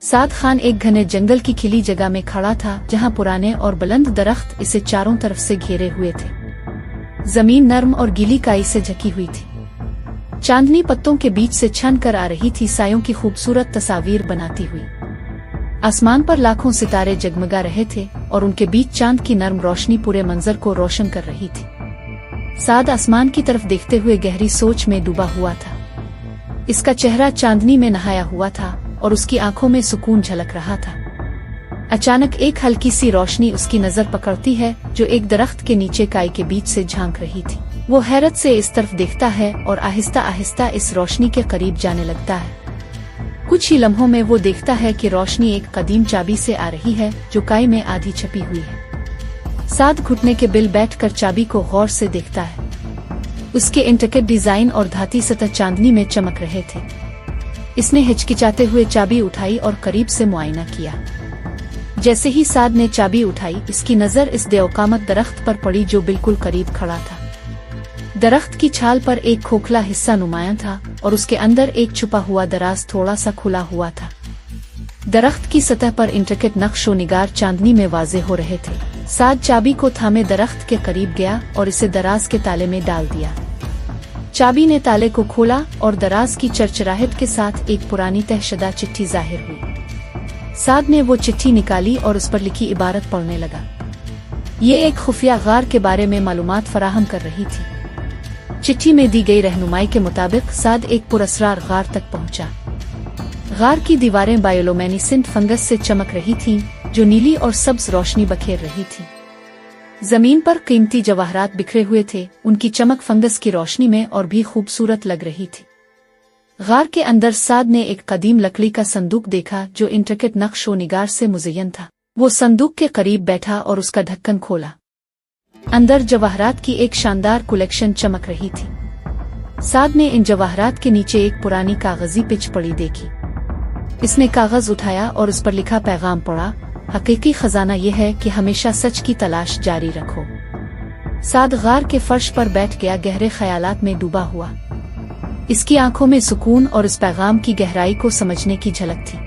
साद खान एक घने जंगल की खिली जगह में खड़ा था जहां पुराने और बुलंद दरख्त इसे चारों तरफ से घेरे हुए थे। जमीन नर्म और गीली काई से ढकी हुई थी। चांदनी पत्तों के बीच से छन कर आ रही थी, सायों की खूबसूरत तस्वीर बनाती हुई। आसमान पर लाखों सितारे जगमगा रहे थे और उनके बीच चांद की नर्म रोशनी पूरे मंजर को रोशन कर रही थी। साद आसमान की तरफ देखते हुए गहरी सोच में डूबा हुआ था। इसका चेहरा चांदनी में नहाया हुआ था और उसकी आंखों में सुकून झलक रहा था। अचानक एक हल्की सी रोशनी उसकी नजर पकड़ती है जो एक दरख्त के नीचे काई के बीच से झांक रही थी। वो हैरत से इस तरफ देखता है और आहिस्ता आहिस्ता इस रोशनी के करीब जाने लगता है। कुछ ही लम्हों में वो देखता है कि रोशनी एक कदीम चाबी से आ रही है जो काई में आधी छपी हुई है। साद घुटने के बिल बैठकर चाबी को गौर से देखता है। उसके इंट्रिकेट डिजाइन और धाती सतह चांदनी में चमक रहे थे। इसने हिचकिचाते हुए चाबी उठाई और करीब से मुआयना किया। जैसे ही साद ने चाबी उठाई, इसकी नजर इस देवकामत दरख्त पर पड़ी जो बिल्कुल करीब खड़ा था। दरख्त की छाल पर एक खोखला हिस्सा नुमायां था और उसके अंदर एक छुपा हुआ दराज थोड़ा सा खुला हुआ था। दरख्त की सतह पर इंट्रिकेट नक्शो निगार चांदनी में वाजे हो रहे थे। साद चाबी को थामे दरख्त के करीब गया और इसे दराज के ताले में डाल दिया। चाबी ने ताले को खोला और दराज की चरचराहट के साथ एक पुरानी तहशदा चिट्ठी जाहिर हुई। साद ने वो चिट्ठी निकाली और उस पर लिखी इबारत पढ़ने लगा। ये एक खुफिया गार के बारे में मालूमात फराहम कर रही थी। चिट्ठी में दी गई रहनुमाई के मुताबिक साद एक पुरअसरार गार तक पहुंचा। गार की दीवारें बायोलोमिनेसेंट फंगस से चमक रही थीं, जो नीली और सब्ज रोशनी बखेर रही थी। जमीन पर कीमती जवाहरात बिखरे हुए थे, उनकी चमक फंगस की रोशनी में और भी खूबसूरत लग रही थी। गार के अंदर साद ने एक कदीम लकड़ी का संदूक देखा जो इंट्रिकेट नक्शो निगार से मुज़य्यन था। वो संदूक के करीब बैठा और उसका ढक्कन खोला। अंदर जवाहरात की एक शानदार कलेक्शन चमक रही थी। साद ने इन जवाहरात के नीचे एक पुरानी कागजी पिच पड़ी देखी। इसने कागज उठाया और उस पर लिखा पैगाम पढ़ा। हकीकी खजाना यह है कि हमेशा सच की तलाश जारी रखो। साद गार के फर्श पर बैठ गया, गहरे ख्यालात में डूबा हुआ। इसकी आंखों में सुकून और इस पैगाम की गहराई को समझने की झलक थी।